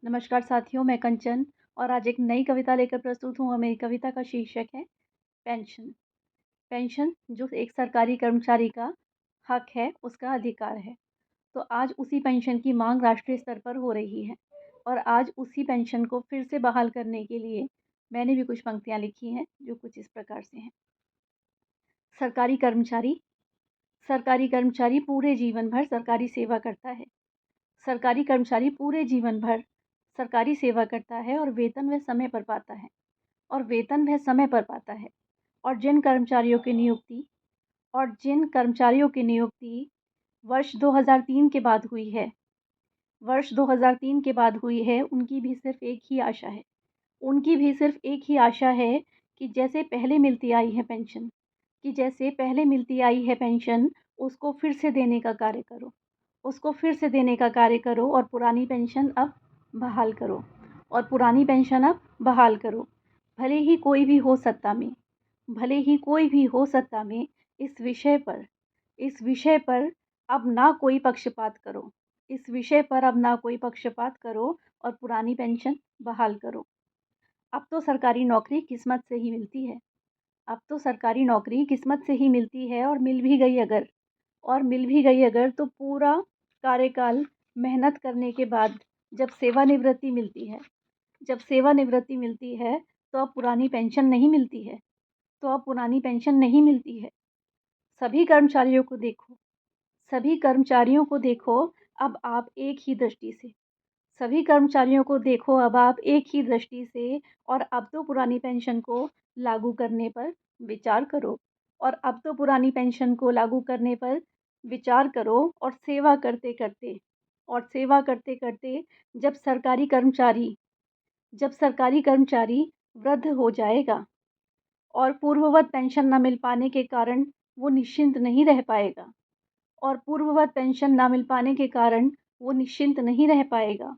नमस्कार साथियों, मैं कंचन और आज एक नई कविता लेकर प्रस्तुत हूँ और मेरी कविता का शीर्षक है पेंशन। पेंशन जो एक सरकारी कर्मचारी का हक है, उसका अधिकार है। तो आज उसी पेंशन की मांग राष्ट्रीय स्तर पर हो रही है और आज उसी पेंशन को फिर से बहाल करने के लिए मैंने भी कुछ पंक्तियाँ लिखी हैं, जो कुछ इस प्रकार से हैं। सरकारी कर्मचारी सरकारी कर्मचारी पूरे जीवन भर सरकारी सेवा करता है। सरकारी कर्मचारी पूरे जीवन भर सरकारी सेवा करता है और वेतन वह समय पर पाता है और जिन कर्मचारियों की नियुक्ति वर्ष 2003 के बाद हुई है उनकी भी सिर्फ एक ही आशा है कि जैसे पहले मिलती आई है पेंशन उसको फिर से देने का कार्य करो और पुरानी पेंशन अब बहाल करो। भले ही कोई भी हो सत्ता में इस विषय पर अब ना कोई पक्षपात करो और पुरानी पेंशन बहाल करो। अब तो सरकारी नौकरी किस्मत से ही मिलती है और मिल भी गई अगर तो पूरा कार्यकाल मेहनत करने के बाद जब सेवानिवृत्ति मिलती है तो अब पुरानी पेंशन नहीं मिलती है। सभी कर्मचारियों को देखो अब आप एक ही दृष्टि से और अब तो पुरानी पेंशन को लागू करने पर विचार करो और सेवा करते करते जब सरकारी कर्मचारी वृद्ध हो जाएगा और पूर्ववत पेंशन न मिल पाने के कारण वो निश्चिंत नहीं रह पाएगा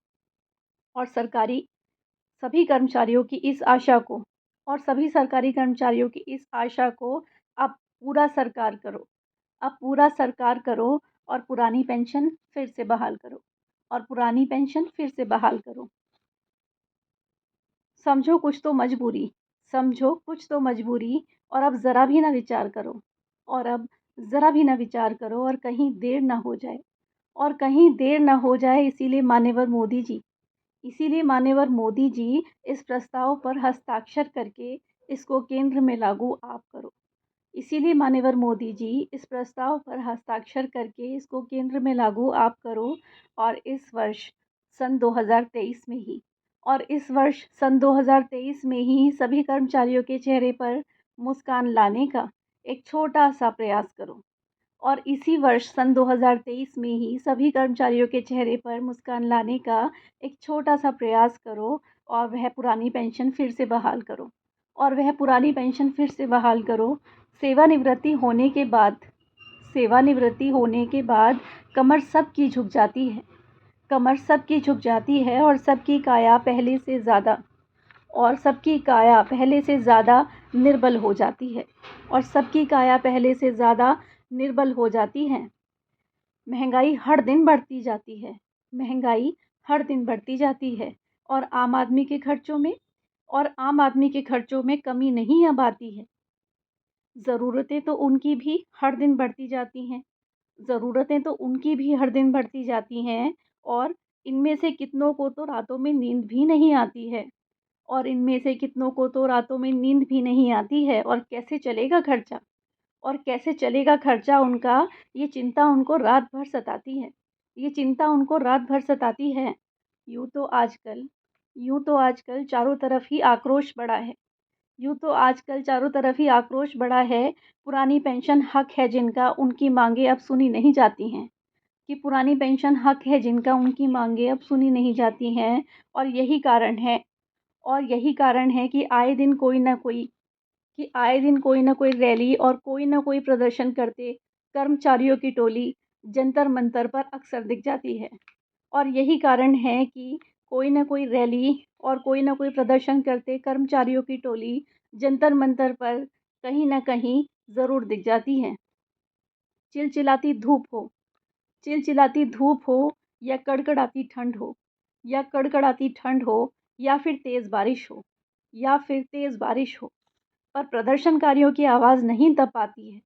और सभी कर्मचारियों की इस आशा को सभी सरकारी कर्मचारियों की इस आशा को अब पूरा सरकार करो और पुरानी पेंशन फिर से बहाल करो। समझो कुछ तो मजबूरी और अब ज़रा भी ना विचार करो और कहीं देर ना हो जाए इसीलिए माननीय मोदी जी इस प्रस्ताव पर हस्ताक्षर करके इसको केंद्र में लागू आप करो। और इस वर्ष सन 2023 में ही सभी कर्मचारियों के चेहरे पर मुस्कान लाने का एक छोटा सा प्रयास करो और इसी वर्ष सन 2023 में ही सभी कर्मचारियों के चेहरे पर मुस्कान लाने का एक छोटा सा प्रयास करो और वह पुरानी पेंशन फिर से बहाल करो। सेवानिवृत्ति होने के बाद कमर सबकी झुक जाती है और सबकी काया पहले से ज़्यादा निर्बल हो जाती है। महंगाई हर दिन बढ़ती जाती है और आम आदमी के खर्चों में कमी नहीं अब आती है। ज़रूरतें तो उनकी भी हर दिन बढ़ती जाती हैं और इनमें से कितनों को तो रातों में नींद भी नहीं आती है और कैसे चलेगा खर्चा उनका, ये चिंता उनको रात भर सताती है। यूँ तो आजकल चारों तरफ ही आक्रोश बढ़ा है। पुरानी पेंशन हक है जिनका, उनकी मांगें अब सुनी नहीं जाती हैं और यही कारण है कि आए दिन कोई न कोई रैली और कोई न कोई प्रदर्शन करते कर्मचारियों की टोली जंतर मंतर पर अक्सर दिख जाती है और यही कारण है कि कोई न कोई रैली और कोई न कोई प्रदर्शन करते कर्मचारियों की टोली जंतर मंतर पर कहीं न कहीं ज़रूर दिख जाती है। चिलचिलाती धूप हो या कड़कड़ाती ठंड हो, या कड़कड़ाती ठंड हो या फिर तेज़ बारिश हो, पर प्रदर्शनकारियों की आवाज़ नहीं दब पाती है।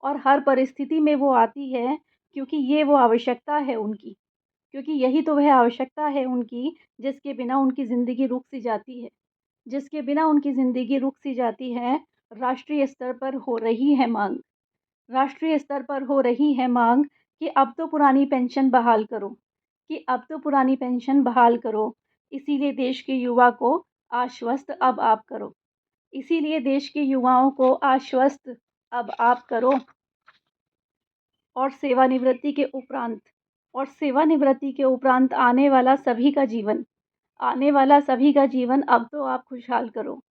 और हर परिस्थिति में वो आती है। क्योंकि ये वो आवश्यकता है उनकी। क्योंकि यही तो वह आवश्यकता है उनकी जिसके बिना उनकी ज़िंदगी रुक सी जाती है। राष्ट्रीय स्तर पर हो रही है माँग। कि अब तो पुरानी पेंशन बहाल करो। इसीलिए देश के युवा को आश्वस्त अब आप करो। इसीलिए देश के युवाओं को आश्वस्त अब आप करो। और सेवानिवृत्ति के उपरांत आने वाला सभी का जीवन अब तो आप खुशहाल करो।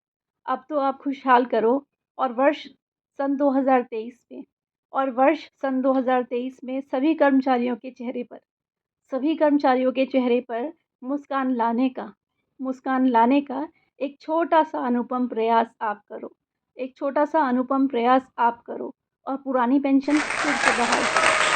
और वर्ष सन 2023 में सभी कर्मचारियों के चेहरे पर मुस्कान लाने का एक छोटा-सा अनुपम प्रयास आप करो। और पुरानी पेंशन फिर से बहाल करो।